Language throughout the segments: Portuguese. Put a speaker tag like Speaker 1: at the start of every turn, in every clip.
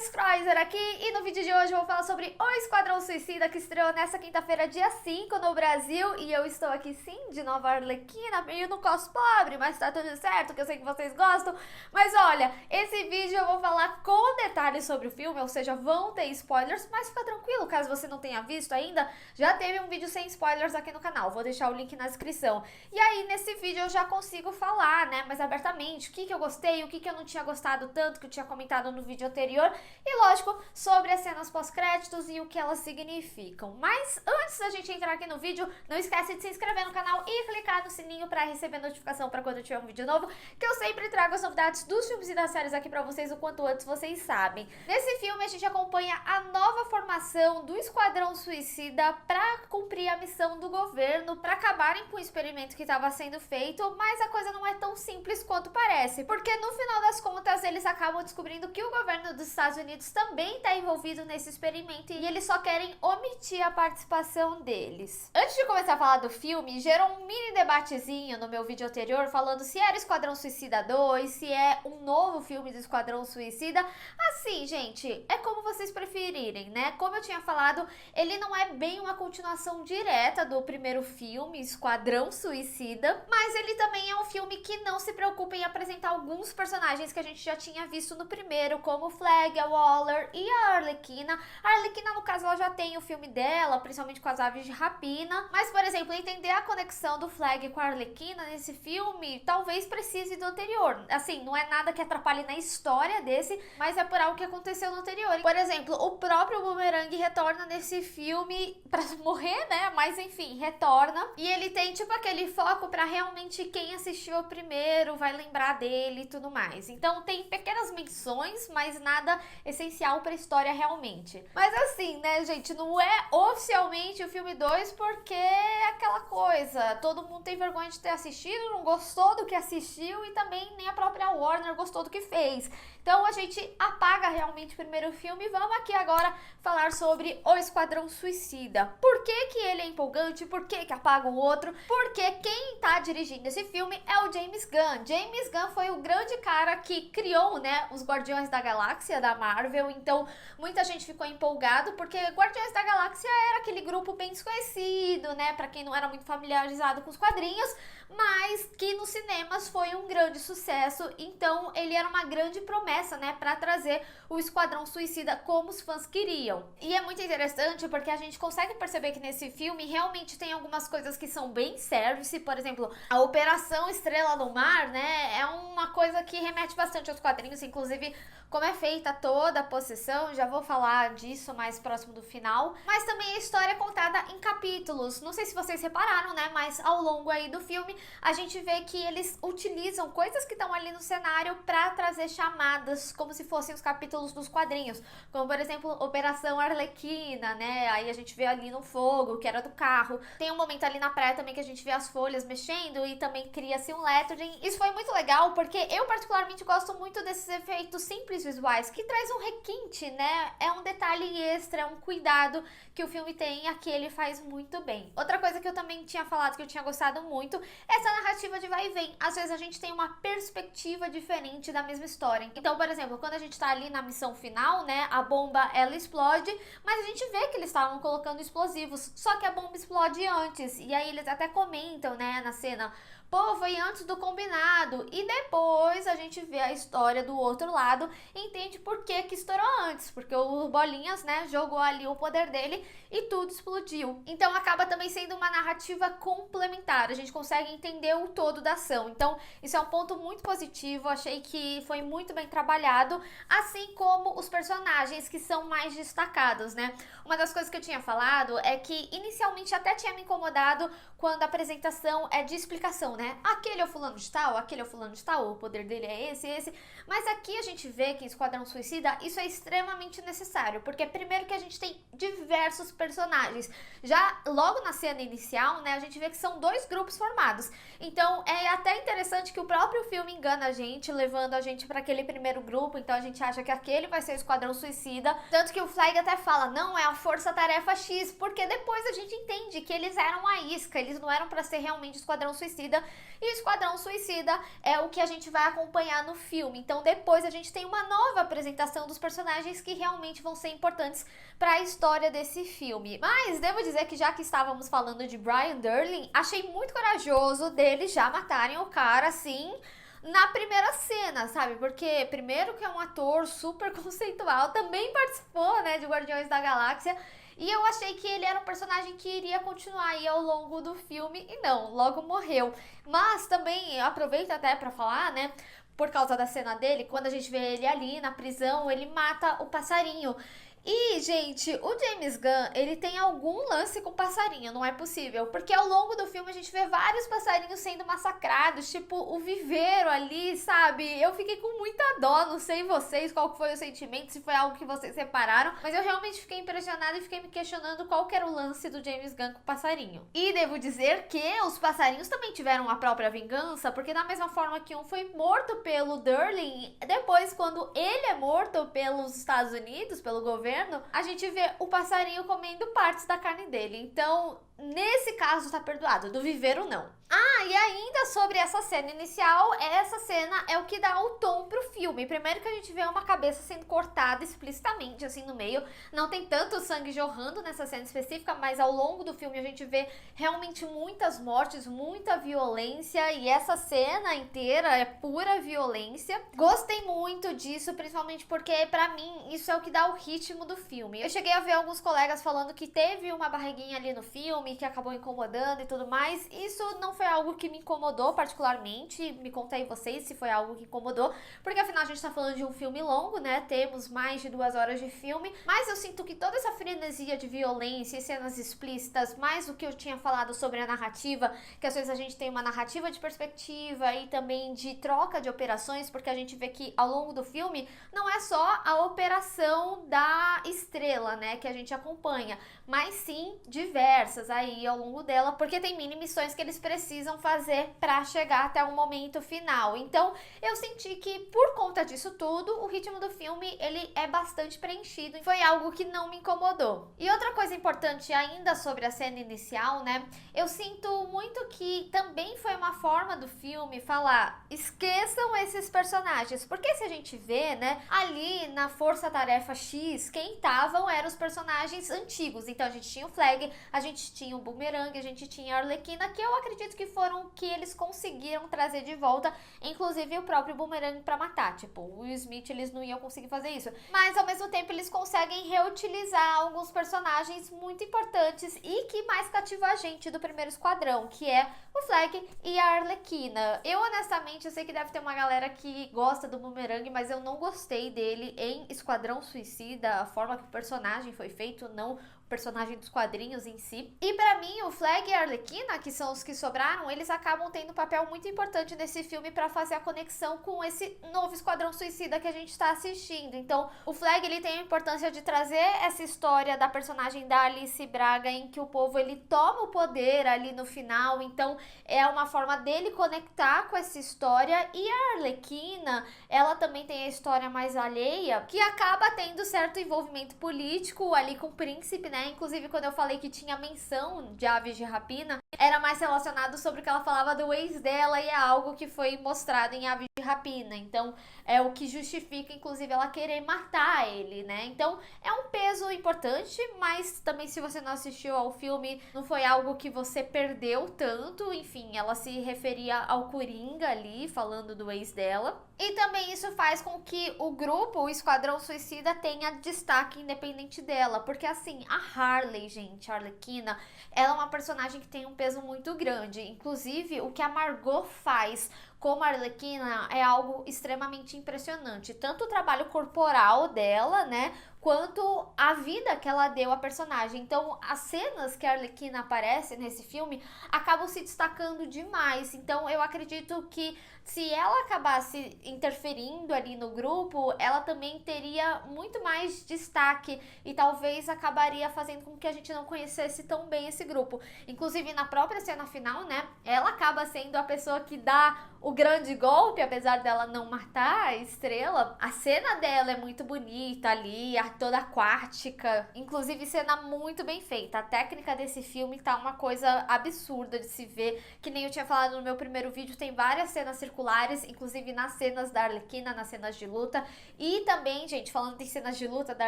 Speaker 1: Cruiser aqui e no vídeo de hoje eu vou falar sobre O Esquadrão Suicida, que estreou nessa quinta-feira, dia 5 no Brasil. E eu estou aqui sim, de nova Arlequina, meio no cos pobre, mas tá tudo certo, que eu sei que vocês gostam. Mas olha, esse vídeo eu vou falar com detalhes sobre o filme, ou seja, vão ter spoilers, mas fica tranquilo, caso você não tenha visto ainda, já teve um vídeo sem spoilers aqui no canal, vou deixar o link na descrição. E aí nesse vídeo eu já consigo falar, né, mais abertamente, o que eu gostei, o que eu não tinha gostado tanto, que eu tinha comentado no vídeo anterior, e lógico, sobre as cenas pós-créditos e o que elas significam. Mas antes da gente entrar aqui no vídeo, não esquece de se inscrever no canal e clicar no sininho para receber notificação para quando tiver um vídeo novo, que eu sempre trago as novidades dos filmes e das séries aqui para vocês o quanto antes vocês sabem. Nesse filme a gente acompanha a nova formação do Esquadrão Suicida para cumprir a missão do governo, para acabarem com o experimento que estava sendo feito, mas a coisa não é tão simples quanto parece, porque no final das contas eles acabam descobrindo que o governo dos Estados Unidos também está envolvido nesse experimento e eles só querem omitir a participação deles. Antes de começar a falar do filme, gerou um mini debatezinho no meu vídeo anterior falando se era Esquadrão Suicida 2, se é um novo filme do Esquadrão Suicida. Assim, gente, é como vocês preferirem, né? Como eu tinha falado, ele não é bem uma continuação direta do primeiro filme, Esquadrão Suicida, mas ele também é um filme que não se preocupa em apresentar alguns personagens que a gente já tinha visto no primeiro, como o Flag, a Waller e a Arlequina. A Arlequina, no caso, ela já tem o filme dela, principalmente com as aves de rapina, mas, por exemplo, entender a conexão do Flag com a Arlequina nesse filme, talvez precise do anterior. Assim, não é nada que atrapalhe na história desse, mas é por algo que aconteceu no anterior. Por exemplo, o próprio Boomerang retorna nesse filme pra morrer, né? Mas enfim, retorna. E ele tem tipo aquele foco pra realmente quem assistiu o primeiro vai lembrar dele e tudo mais. Então tem pequenas menções, mas nada essencial pra história realmente. Mas assim, né, gente, não é oficialmente o filme 2 porque é aquela coisa, todo mundo tem vergonha de ter assistido, não gostou do que assistiu e também nem a própria Warner gostou do que fez. Então a gente apaga realmente o primeiro filme e vamos aqui agora falar sobre O Esquadrão Suicida. Por que que ele é empolgante? Por que que apaga o outro? Porque quem tá dirigindo esse filme é o James Gunn. James Gunn foi o grande cara que criou, né, os Guardiões da Galáxia da Marvel, então muita gente ficou empolgado porque Guardiões da Galáxia era aquele grupo bem desconhecido, né, pra quem não era muito familiarizado com os quadrinhos, mas que nos cinemas foi um grande sucesso, então ele era uma grande promessa, né, pra trazer o Esquadrão Suicida como os fãs queriam. E é muito interessante porque a gente consegue perceber que nesse filme realmente tem algumas coisas que são bem service, por exemplo, a Operação Estrela do Mar, né, é uma coisa que remete bastante aos quadrinhos, inclusive como é feita toda a possessão, já vou falar disso mais próximo do final, mas também a história é contada em capítulos. Não sei se vocês repararam, né, mas ao longo aí do filme a gente vê que eles utilizam coisas que estão ali no cenário para trazer chamadas, como se fossem os capítulos dos quadrinhos, como por exemplo Operação Arlequina, né, aí a gente vê ali no fogo, que era do carro, tem um momento ali na praia também que a gente vê as folhas mexendo e também cria-se um lettering. Isso foi muito legal porque eu particularmente gosto muito desses efeitos simples visuais, que traz um requinte, né, é um detalhe extra, é um cuidado que o filme tem e aqui ele faz muito bem. Outra coisa que eu também tinha falado que eu tinha gostado muito é essa narrativa de vai e vem. Às vezes a gente tem uma perspectiva diferente da mesma história. Então, por exemplo, quando a gente tá ali na missão final, né, a bomba ela explode, mas a gente vê que eles estavam colocando explosivos, só que a bomba explode antes, e aí eles até comentam, né, na cena, pô, foi antes do combinado, e depois a gente vê a história do outro lado e entende por que que estourou antes, porque o Bolinhas, né, jogou ali o poder dele e tudo explodiu. Então acaba também sendo uma narrativa complementar, a gente consegue entender o todo da ação, então isso é um ponto muito positivo, achei que foi muito bem trabalhado, assim como os personagens que são mais destacados, né. Uma das coisas que eu tinha falado é que inicialmente até tinha me incomodado quando a apresentação é de explicação, né? Aquele é o fulano de tal, aquele é o fulano de tal, o poder dele é esse. Mas aqui a gente vê que em Esquadrão Suicida isso é extremamente necessário, porque primeiro que a gente tem diversos personagens. Já logo na cena inicial, né, a gente vê que são dois grupos formados. Então é até interessante que o próprio filme engana a gente, levando a gente para aquele primeiro grupo, então a gente acha que aquele vai ser o Esquadrão Suicida. Tanto que o Flag até fala, não, é a Força Tarefa X, porque depois a gente entende que eles eram a isca, eles não eram para ser realmente Esquadrão Suicida, E o Esquadrão Suicida é o que a gente vai acompanhar no filme. Então depois a gente tem uma nova apresentação dos personagens que realmente vão ser importantes para a história desse filme. Mas devo dizer que já que estávamos falando de Brian Durling, achei muito corajoso deles já matarem o cara assim na primeira cena, sabe? Porque primeiro que é um ator super conceitual, também participou, né, de Guardiões da Galáxia. E eu achei que ele era um personagem que iria continuar aí ao longo do filme e não, logo morreu. Mas também aproveito até pra falar, né, por causa da cena dele, quando a gente vê ele ali na prisão, ele mata o passarinho. E, gente, o James Gunn, ele tem algum lance com passarinho, não é possível. Porque ao longo do filme a gente vê vários passarinhos sendo massacrados, tipo o viveiro ali, sabe? Eu fiquei com muita dó, não sei vocês qual foi o sentimento, se foi algo que vocês repararam. Mas eu realmente fiquei impressionada e fiquei me questionando qual que era o lance do James Gunn com o passarinho. E devo dizer que os passarinhos também tiveram a própria vingança, porque da mesma forma que um foi morto pelo Durling, depois quando ele é morto pelos Estados Unidos, pelo governo, a gente vê o passarinho comendo partes da carne dele. Então, nesse caso tá perdoado, do viveiro não. Ah, e ainda sobre essa cena inicial, essa cena é o que dá o tom pro filme. Primeiro que a gente vê uma cabeça sendo cortada explicitamente, assim, no meio. Não tem tanto sangue jorrando nessa cena específica, mas ao longo do filme a gente vê realmente muitas mortes, muita violência. E essa cena inteira é pura violência. Gostei muito disso, principalmente porque, pra mim, isso é o que dá o ritmo do filme. Eu cheguei a ver alguns colegas falando que teve uma barriguinha ali no filme, que acabou incomodando e tudo mais. Isso não foi algo que me incomodou particularmente. Me conta aí vocês se foi algo que incomodou, porque afinal a gente tá falando de um filme longo, né? Temos mais de 2 horas de filme, mas eu sinto que toda essa frenesia de violência e cenas explícitas, mais o que eu tinha falado sobre a narrativa, que às vezes a gente tem uma narrativa de perspectiva e também de troca de operações, porque a gente vê que ao longo do filme não é só a operação da estrela, né, que a gente acompanha, mas sim diversas aí ao longo dela, porque tem mini missões que eles precisam fazer para chegar até o momento final. Então, eu senti que por conta disso tudo, o ritmo do filme, ele é bastante preenchido e foi algo que não me incomodou. E outra coisa importante ainda sobre a cena inicial, né, eu sinto muito que também foi uma forma do filme falar, esqueçam esses personagens, porque se a gente vê, né, ali na Força Tarefa X, quem estavam eram os personagens antigos. Então a gente tinha o Flag, a gente tinha o Boomerang, a gente tinha a Arlequina, que eu acredito que foram que eles conseguiram trazer de volta, inclusive o próprio Boomerang pra matar. Tipo, o Will Smith, eles não iam conseguir fazer isso. Mas ao mesmo tempo eles conseguem reutilizar alguns personagens muito importantes e que mais cativam a gente do primeiro esquadrão, que é o Flag e a Arlequina. Eu honestamente, eu sei que deve ter uma galera que gosta do Boomerang, mas eu não gostei dele em Esquadrão Suicida, a forma que o personagem foi feito, não personagem dos quadrinhos em si. E pra mim, o Flag e a Arlequina, que são os que sobraram, eles acabam tendo um papel muito importante nesse filme pra fazer a conexão com esse novo Esquadrão Suicida que a gente tá assistindo. Então, o Flag, ele tem a importância de trazer essa história da personagem da Alice Braga, em que o povo, ele toma o poder ali no final. Então, é uma forma dele conectar com essa história. E a Arlequina, ela também tem a história mais alheia, que acaba tendo certo envolvimento político ali com o príncipe, né? Inclusive, quando eu falei que tinha menção de Aves de Rapina, era mais relacionado sobre o que ela falava do ex dela e é algo que foi mostrado em Aves de Rapina. Então, é o que justifica, inclusive, ela querer matar ele, né? Então, é um peso importante, mas também se você não assistiu ao filme, não foi algo que você perdeu tanto. Enfim, ela se referia ao Coringa ali, falando do ex dela. E também isso faz com que o grupo, o Esquadrão Suicida, tenha destaque independente dela. Porque assim, a Harley, gente, a Arlequina, ela é uma personagem que tem um peso muito grande. Inclusive, o que a Margot faz como a Arlequina é algo extremamente impressionante. Tanto o trabalho corporal dela, né, quanto a vida que ela deu à personagem. Então, as cenas que a Arlequina aparece nesse filme acabam se destacando demais. Então, eu acredito que se ela acabasse interferindo ali no grupo, ela também teria muito mais destaque e talvez acabaria fazendo com que a gente não conhecesse tão bem esse grupo. Inclusive, na própria cena final, né, ela acaba sendo a pessoa que dá o o grande golpe, apesar dela não matar a Estrela, a cena dela é muito bonita ali, toda aquática, inclusive cena muito bem feita. A técnica desse filme tá uma coisa absurda de se ver, que nem eu tinha falado no meu primeiro vídeo, tem várias cenas circulares, inclusive nas cenas da Arlequina, nas cenas de luta, e também, gente, falando de cenas de luta da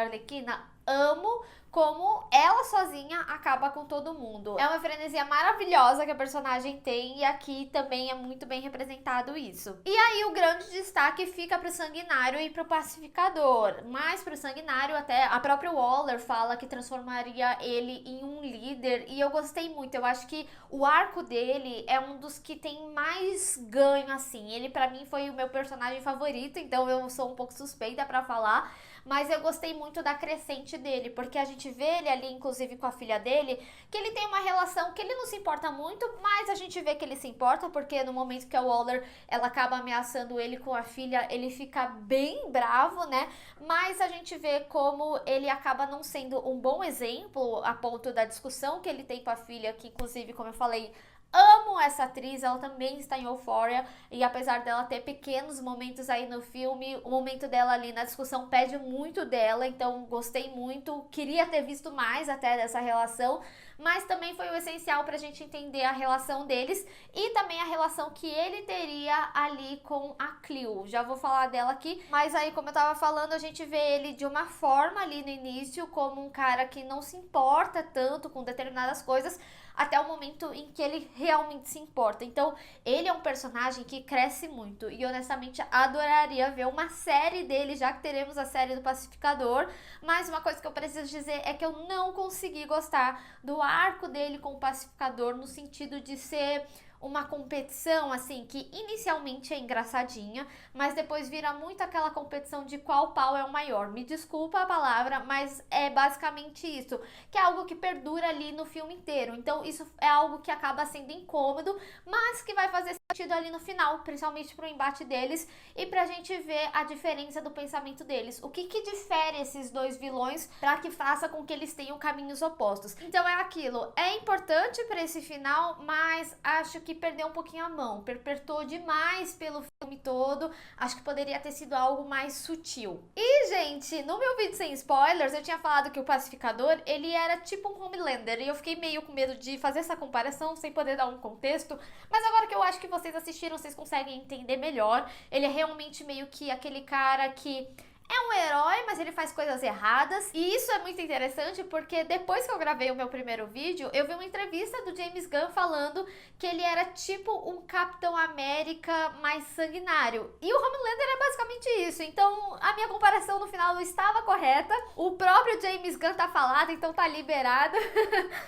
Speaker 1: Arlequina, amo como ela sozinha acaba com todo mundo. É uma frenesia maravilhosa que a personagem tem e aqui também é muito bem representado isso. E aí o grande destaque fica pro Sanguinário e pro Pacificador. Mas pro Sanguinário até a própria Waller fala que transformaria ele em um líder e eu gostei muito. Eu acho que o arco dele é um dos que tem mais ganho assim. Ele pra mim foi o meu personagem favorito, então eu sou um pouco suspeita pra falar. Mas eu gostei muito da crescente dele, porque a gente vê ele ali, inclusive com a filha dele, que ele tem uma relação que ele não se importa muito, mas a gente vê que ele se importa, porque no momento que a Waller, ela acaba ameaçando ele com a filha, ele fica bem bravo, né? Mas a gente vê como ele acaba não sendo um bom exemplo, a ponto da discussão que ele tem com a filha, que inclusive, como eu falei, amo essa atriz, ela também está em Euphoria e apesar dela ter pequenos momentos aí no filme, o momento dela ali na discussão pede muito dela, então gostei muito, queria ter visto mais até dessa relação, mas também foi o essencial pra gente entender a relação deles e também a relação que ele teria ali com a Cleo. Já vou falar dela aqui, mas aí como eu tava falando, a gente vê ele de uma forma ali no início como um cara que não se importa tanto com determinadas coisas, até o momento em que ele realmente se importa. Então, ele é um personagem que cresce muito e honestamente adoraria ver uma série dele, já que teremos a série do Pacificador, mas uma coisa que eu preciso dizer é que eu não consegui gostar do arco dele com o Pacificador no sentido de ser uma competição, assim, que inicialmente é engraçadinha, mas depois vira muito aquela competição de qual pau é o maior. Me desculpa a palavra, mas é basicamente isso, que é algo que perdura ali no filme inteiro. Então isso é algo que acaba sendo incômodo, mas que vai fazer sentido ali no final, principalmente pro embate deles e pra gente ver a diferença do pensamento deles. O que difere esses dois vilões pra que faça com que eles tenham caminhos opostos. Então é aquilo, é importante pra esse final, mas acho que perdeu um pouquinho a mão, perpetuou demais pelo filme todo, acho que poderia ter sido algo mais sutil. E, gente, no meu vídeo sem spoilers, eu tinha falado que o Pacificador, ele era tipo um Homelander, e eu fiquei meio com medo de fazer essa comparação sem poder dar um contexto, mas agora que eu acho que vocês assistiram, vocês conseguem entender melhor. Ele é realmente meio que aquele cara que é um herói, mas ele faz coisas erradas. E isso é muito interessante porque depois que eu gravei o meu primeiro vídeo, eu vi uma entrevista do James Gunn falando que ele era tipo um Capitão América mais sanguinário. E o Homelander é basicamente isso. Então a minha comparação no final estava correta. O próprio James Gunn tá falado, então tá liberado.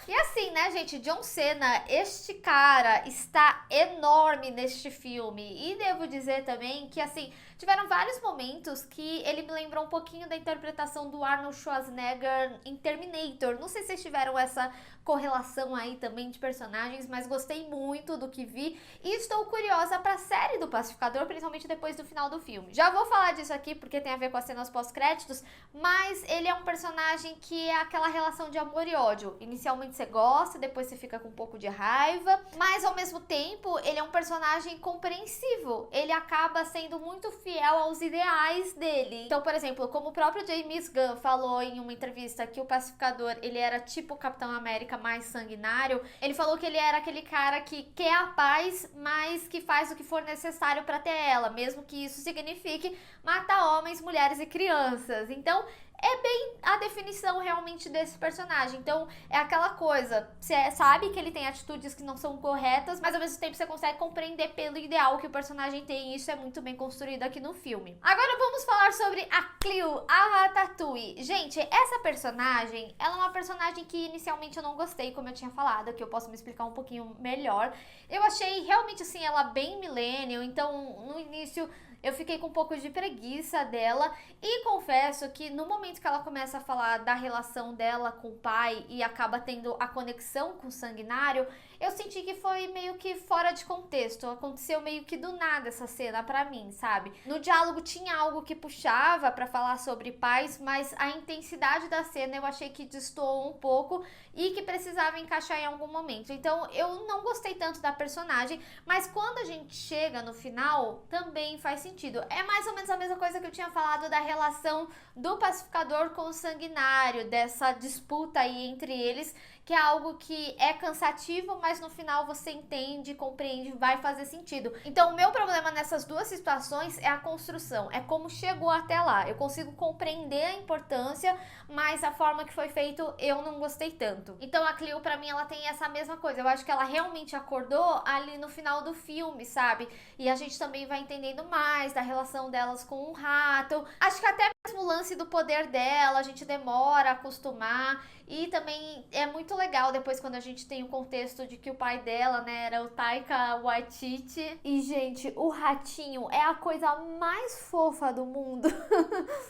Speaker 1: E assim, né, gente, John Cena, este cara está enorme neste filme. E devo dizer também que, assim, tiveram vários momentos que ele me lembrou um pouquinho da interpretação do Arnold Schwarzenegger em Terminator. Não sei se vocês tiveram essa correlação aí também de personagens, mas gostei muito do que vi e estou curiosa pra série do Pacificador, principalmente depois do final do filme. Já vou falar disso aqui porque tem a ver com as cenas pós-créditos, mas ele é um personagem que é aquela relação de amor e ódio. Inicialmente você gosta, depois você fica com um pouco de raiva, mas ao mesmo tempo ele é um personagem compreensivo. Ele acaba sendo muito fiel aos ideais dele. Então, por exemplo, como o próprio James Gunn falou em uma entrevista que o Pacificador, ele era tipo o Capitão América mais sanguinário, ele falou que ele era aquele cara que quer a paz, mas que faz o que for necessário para ter ela, mesmo que isso signifique matar homens, mulheres e crianças. Então, é bem a definição realmente desse personagem. Então, é aquela coisa, você sabe que ele tem atitudes que não são corretas, mas ao mesmo tempo você consegue compreender pelo ideal que o personagem tem, e isso é muito bem construído aqui no filme. Agora vamos falar sobre a Cleo, a Ratatouille. Gente, essa personagem, ela é uma personagem que inicialmente eu não gostei, como eu tinha falado, que eu posso me explicar um pouquinho melhor. Eu achei realmente, assim, ela bem millennial, então no início eu fiquei com um pouco de preguiça dela e confesso que no momento que ela começa a falar da relação dela com o pai e acaba tendo a conexão com o Sanguinário, eu senti que foi meio que fora de contexto. Aconteceu meio que do nada essa cena pra mim, sabe? No diálogo tinha algo que puxava pra falar sobre pais, mas a intensidade da cena eu achei que destoou um pouco e que precisava encaixar em algum momento. Então eu não gostei tanto da personagem, mas quando a gente chega no final, também faz sentido. É mais ou menos a mesma coisa que eu tinha falado da relação do pacificador com o Sanguinário, dessa disputa aí entre eles, que é algo que é cansativo, mas no final você entende, compreende, vai fazer sentido. Então, o meu problema nessas duas situações é a construção, é como chegou até lá. Eu consigo compreender a importância, mas a forma que foi feito eu não gostei tanto. Então, a Cleo, pra mim, ela tem essa mesma coisa. Eu acho que ela realmente acordou ali no final do filme, sabe? E a gente também vai entendendo mais da relação delas com o rato. Acho que até mesmo o lance do poder dela, a gente demora a acostumar. E também é muito legal depois quando a gente tem o contexto de que o pai dela, né, era o Taika Waititi. E, gente, o ratinho é a coisa mais fofa do mundo.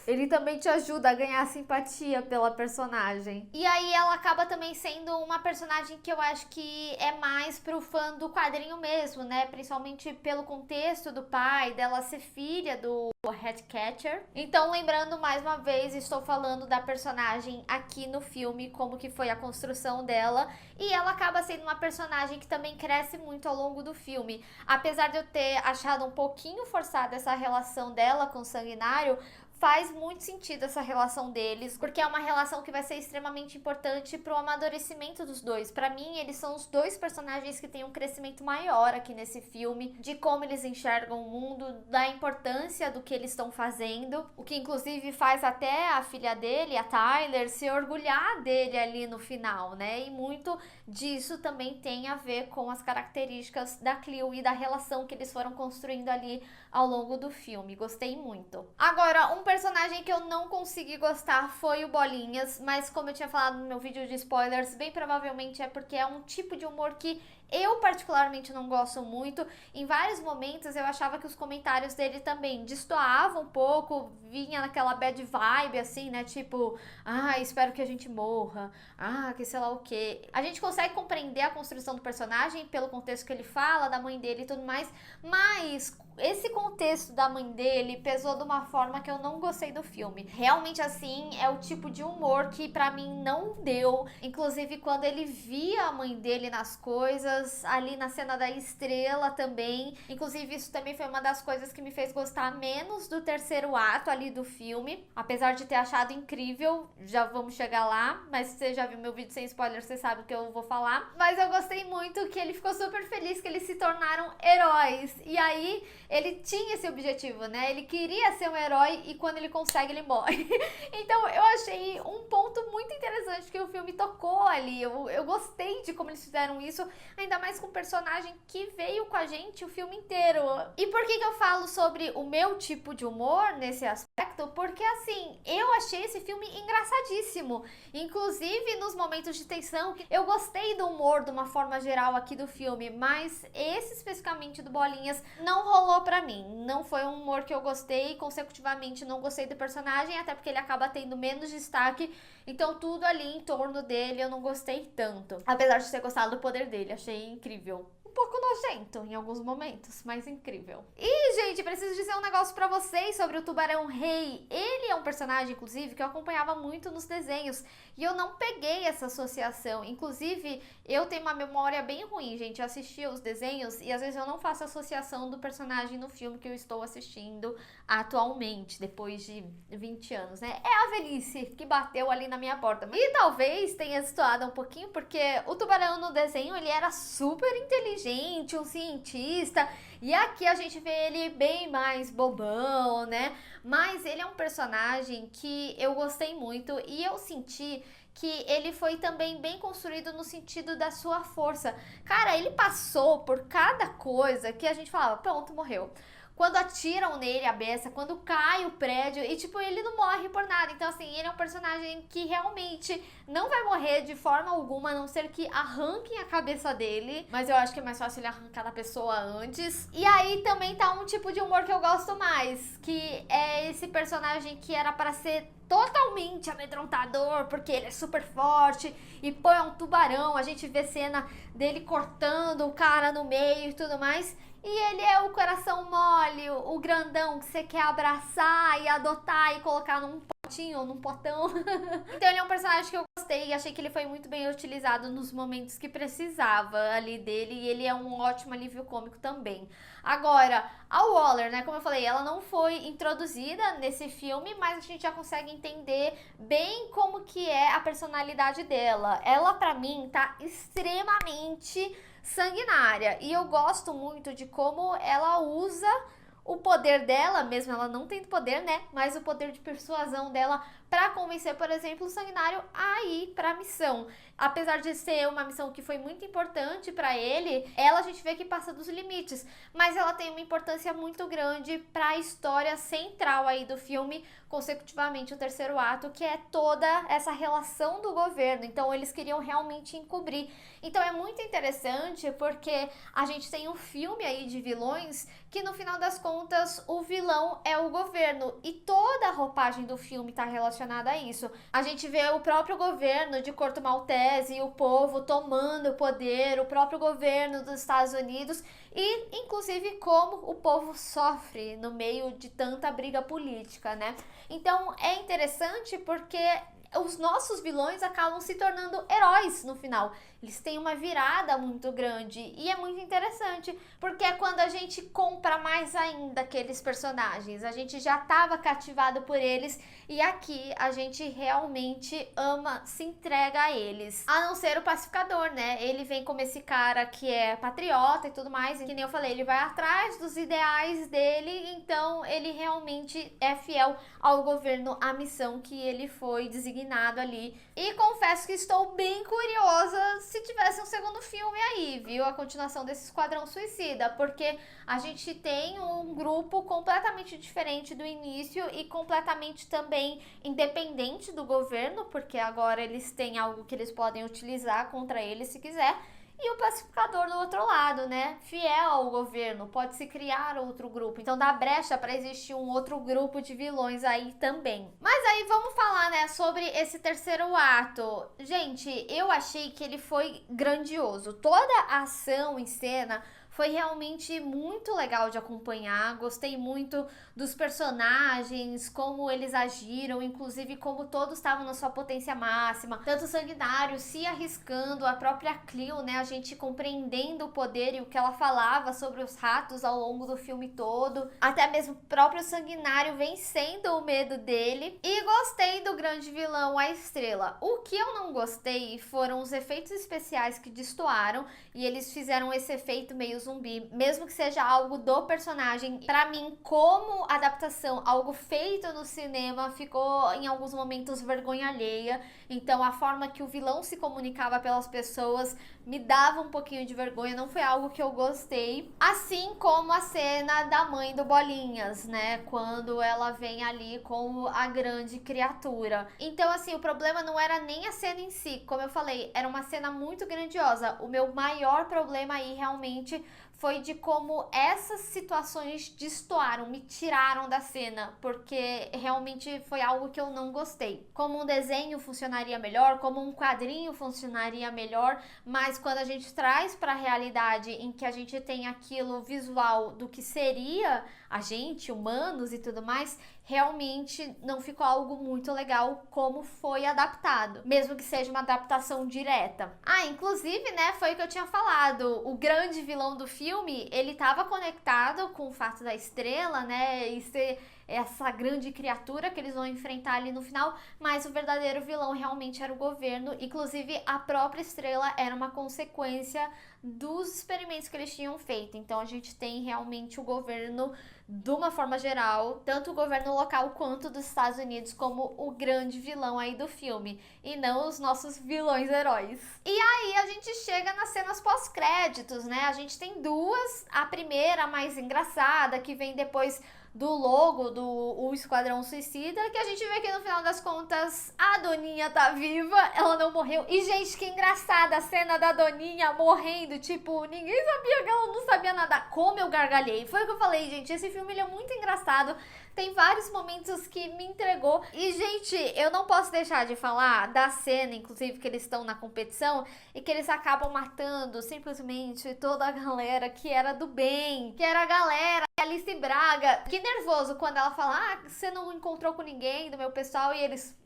Speaker 1: Ele também te ajuda a ganhar simpatia pela personagem. E aí ela acaba também sendo uma personagem que eu acho que é mais pro fã do quadrinho mesmo, né? Principalmente pelo contexto do pai, dela ser filha do Ratcatcher. Então, lembrando mais uma vez, estou falando da personagem aqui no filme, como que foi a construção dela, e ela acaba sendo uma personagem que também cresce muito ao longo do filme. Apesar de eu ter achado um pouquinho forçada essa relação dela com o Sanguinário, faz muito sentido essa relação deles, porque é uma relação que vai ser extremamente importante pro amadurecimento dos dois. Pra mim, eles são os dois personagens que têm um crescimento maior aqui nesse filme, de como eles enxergam o mundo, da importância do que eles estão fazendo, o que inclusive faz até a filha dele, a Tyler, se orgulhar dele ali no final, né? E muito disso também tem a ver com as características da Cleo e da relação que eles foram construindo ali ao longo do filme. Gostei muito. Agora, um personagem que eu não consegui gostar foi o Bolinhas, mas como eu tinha falado no meu vídeo de spoilers, bem provavelmente é porque é um tipo de humor que eu particularmente não gosto muito. Em vários momentos eu achava que os comentários dele também destoavam um pouco, vinha naquela bad vibe assim, né? Tipo, espero que a gente morra, que sei lá o quê. A gente consegue compreender a construção do personagem pelo contexto que ele fala, da mãe dele e tudo mais, mas esse contexto da mãe dele pesou de uma forma que eu não gostei do filme. Realmente, assim, é o tipo de humor que pra mim não deu. Inclusive, quando ele via a mãe dele nas coisas, ali na cena da estrela também. Inclusive, isso também foi uma das coisas que me fez gostar menos do terceiro ato ali do filme. Apesar de ter achado incrível, já vamos chegar lá. Mas se você já viu meu vídeo sem spoiler, você sabe o que eu vou falar. Mas eu gostei muito que ele ficou super feliz que eles se tornaram heróis. E aí, ele tinha esse objetivo, né? Ele queria ser um herói e quando ele consegue, ele morre. Então, eu achei um ponto muito interessante que o filme tocou ali. Eu gostei de como eles fizeram isso, ainda mais com um personagem que veio com a gente o filme inteiro. E por que eu falo sobre o meu tipo de humor nesse aspecto? Porque, assim, eu achei esse filme engraçadíssimo. Inclusive, nos momentos de tensão, eu gostei do humor de uma forma geral aqui do filme, mas esse especificamente do Bolinhas não rolou pra mim. Não foi um humor que eu gostei, consecutivamente não gostei do personagem, até porque ele acaba tendo menos destaque, então tudo ali em torno dele eu não gostei tanto. Apesar de ter gostado do poder dele, achei incrível. Um pouco nojento em alguns momentos, mas incrível. E, gente, preciso dizer um negócio pra vocês sobre o Tubarão Rei. Ele é um personagem, inclusive, que eu acompanhava muito nos desenhos e eu não peguei essa associação. Inclusive, eu tenho uma memória bem ruim, gente. Eu assistia os desenhos e às vezes eu não faço associação do personagem no filme que eu estou assistindo atualmente, depois de 20 anos, né? É a velhice que bateu ali na minha porta. E talvez tenha destoado um pouquinho, porque o Tubarão no desenho, ele era super inteligente, um cientista, e aqui a gente vê ele bem mais bobão, né? Mas ele é um personagem que eu gostei muito e eu senti que ele foi também bem construído no sentido da sua força. Cara, ele passou por cada coisa que a gente falava, pronto, morreu. quando atiram nele a beça, quando cai o prédio e, tipo, ele não morre por nada. Então, assim, ele é um personagem que realmente não vai morrer de forma alguma, a não ser que arranquem a cabeça dele. Mas eu acho que é mais fácil ele arrancar da pessoa antes. E aí também tá um tipo de humor que eu gosto mais, que é esse personagem que era para ser totalmente amedrontador, porque ele é super forte e põe um tubarão. A gente vê cena dele cortando o cara no meio e tudo mais. E ele é o coração mole, o grandão que você quer abraçar e adotar e colocar num potinho ou num potão. Então ele é um personagem que eu gostei e achei que ele foi muito bem utilizado nos momentos que precisava ali dele. E ele é um ótimo alívio cômico também. Agora, a Waller, né, como eu falei, ela não foi introduzida nesse filme, mas a gente já consegue entender bem como que é a personalidade dela. Ela, pra mim, tá extremamente sanguinária. E eu gosto muito de como ela usa o poder dela, mesmo ela não tendo poder, né? Mas o poder de persuasão dela pra convencer, por exemplo, o Sanguinário a ir pra missão. Apesar de ser uma missão que foi muito importante pra ele, ela a gente vê que passa dos limites, mas ela tem uma importância muito grande pra história central aí do filme, consecutivamente o terceiro ato, que é toda essa relação do governo. Então eles queriam realmente encobrir. Então é muito interessante porque a gente tem um filme aí de vilões que no final das contas o vilão é o governo e toda a roupagem do filme tá relacionada a isso. A gente vê o próprio governo de Corto Maltese e o povo tomando o poder, o próprio governo dos Estados Unidos e inclusive como o povo sofre no meio de tanta briga política, né? Então é interessante porque os nossos vilões acabam se tornando heróis no final. Eles têm uma virada muito grande e é muito interessante, porque é quando a gente compra mais ainda aqueles personagens. A gente já estava cativado por eles e aqui a gente realmente ama, se entrega a eles. A não ser o pacificador, né? Ele vem como esse cara que é patriota e tudo mais, e que nem eu falei, ele vai atrás dos ideais dele, então ele realmente é fiel ao governo, à missão que ele foi designado ali. E confesso que estou bem curiosa se tivesse um segundo filme aí, viu? A continuação desse Esquadrão Suicida, porque a gente tem um grupo completamente diferente do início e completamente também independente do governo, porque agora eles têm algo que eles podem utilizar contra ele se quiser. E o pacificador do outro lado, né? Fiel ao governo, pode-se criar outro grupo. Então dá brecha para existir um outro grupo de vilões aí também. Mas aí vamos falar, né, sobre esse terceiro ato. Gente, eu achei que ele foi grandioso. Toda a ação em cena foi realmente muito legal de acompanhar. Gostei muito dos personagens, como eles agiram, inclusive como todos estavam na sua potência máxima. Tanto o Sanguinário se arriscando, a própria Cleo, né? A gente compreendendo o poder e o que ela falava sobre os ratos ao longo do filme todo. Até mesmo o próprio Sanguinário vencendo o medo dele. E gostei do grande vilão, a Estrela. O que eu não gostei foram os efeitos especiais que destoaram e eles fizeram esse efeito meio zumbi, mesmo que seja algo do personagem. Pra mim, como adaptação, algo feito no cinema, ficou em alguns momentos vergonha alheia. Então a forma que o vilão se comunicava pelas pessoas me dava um pouquinho de vergonha, não foi algo que eu gostei. Assim como a cena da mãe do Bolinhas, né? Quando ela vem ali como a grande criatura. Então, assim, o problema não era nem a cena em si, como eu falei, era uma cena muito grandiosa. O meu maior problema aí realmente foi de como essas situações destoaram, me tiraram da cena, porque realmente foi algo que eu não gostei. Como um desenho funcionaria melhor, como um quadrinho funcionaria melhor, mas quando a gente traz para a realidade em que a gente tem aquilo visual do que seria a gente, humanos e tudo mais, realmente não ficou algo muito legal como foi adaptado, mesmo que seja uma adaptação direta. Ah, inclusive, né, foi o que eu tinha falado, o grande vilão do filme, ele estava conectado com o fato da Estrela, né, e ser essa grande criatura que eles vão enfrentar ali no final, mas o verdadeiro vilão realmente era o governo. Inclusive, a própria estrela era uma consequência dos experimentos que eles tinham feito. Então, a gente tem realmente o governo, de uma forma geral, tanto o governo local quanto dos Estados Unidos, como o grande vilão aí do filme, e não os nossos vilões heróis. E aí a gente chega nas cenas pós-créditos, né? A gente tem duas, a primeira, a mais engraçada, que vem depois do logo do O Esquadrão Suicida, que a gente vê que no final das contas a Doninha tá viva, ela não morreu. E gente, que engraçada a cena da Doninha morrendo, tipo, ninguém sabia que ela não sabia nada. Como eu gargalhei, foi o que eu falei, gente, esse filme ele é muito engraçado, tem vários momentos que me entregou. E gente, eu não posso deixar de falar da cena, inclusive, que eles estão na competição e que eles acabam matando simplesmente toda a galera que era do bem, que era a galera Alice Braga. Que nervoso quando ela fala: ah, você não encontrou com ninguém do meu pessoal, e eles...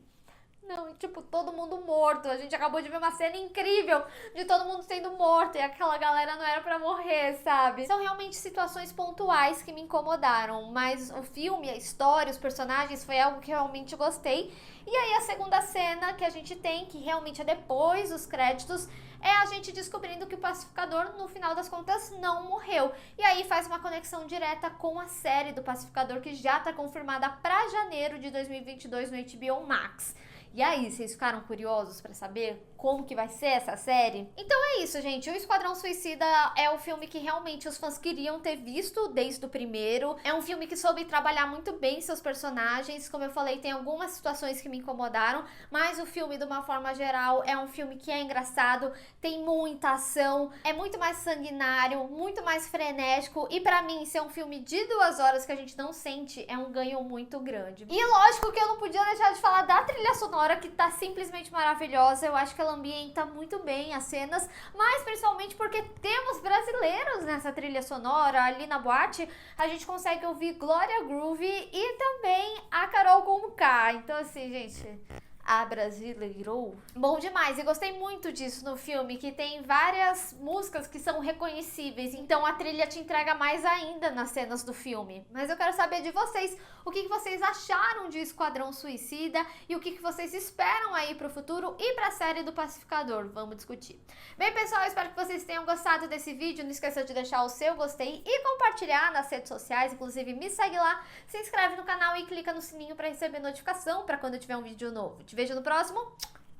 Speaker 1: Não, tipo, todo mundo morto. A gente acabou de ver uma cena incrível de todo mundo sendo morto e aquela galera não era pra morrer, sabe? São realmente situações pontuais que me incomodaram, mas o filme, a história, os personagens foi algo que realmente gostei. E aí a segunda cena que a gente tem, que realmente é depois dos créditos, é a gente descobrindo que o Pacificador, no final das contas, não morreu. E aí faz uma conexão direta com a série do Pacificador, que já tá confirmada pra janeiro de 2022 no HBO Max. E aí, vocês ficaram curiosos pra saber como que vai ser essa série? Então é isso, gente. O Esquadrão Suicida é o filme que realmente os fãs queriam ter visto desde o primeiro. É um filme que soube trabalhar muito bem seus personagens. Como eu falei, tem algumas situações que me incomodaram, mas o filme, de uma forma geral, é um filme que é engraçado, tem muita ação, é muito mais sanguinário, muito mais frenético, e pra mim, ser um filme de 2 horas que a gente não sente é um ganho muito grande. E lógico que eu não podia deixar de falar da trilha sonora, que tá simplesmente maravilhosa. Eu acho que ela ambienta muito bem as cenas, mas principalmente porque temos brasileiros nessa trilha sonora. Ali na boate a gente consegue ouvir Glória Groove e também a Carol Conká. Então assim, gente, abrasileirou. Bom demais, e gostei muito disso no filme, que tem várias músicas que são reconhecíveis, então a trilha te entrega mais ainda nas cenas do filme. Mas eu quero saber de vocês, o que vocês acharam de Esquadrão Suicida e o que vocês esperam aí pro futuro e pra série do Pacificador. Vamos discutir. Bem, pessoal, eu espero que vocês tenham gostado desse vídeo. Não esqueça de deixar o seu gostei e compartilhar nas redes sociais, inclusive me segue lá, se inscreve no canal e clica no sininho pra receber notificação pra quando eu tiver um vídeo novo. Te vejo no próximo.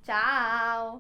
Speaker 1: Tchau!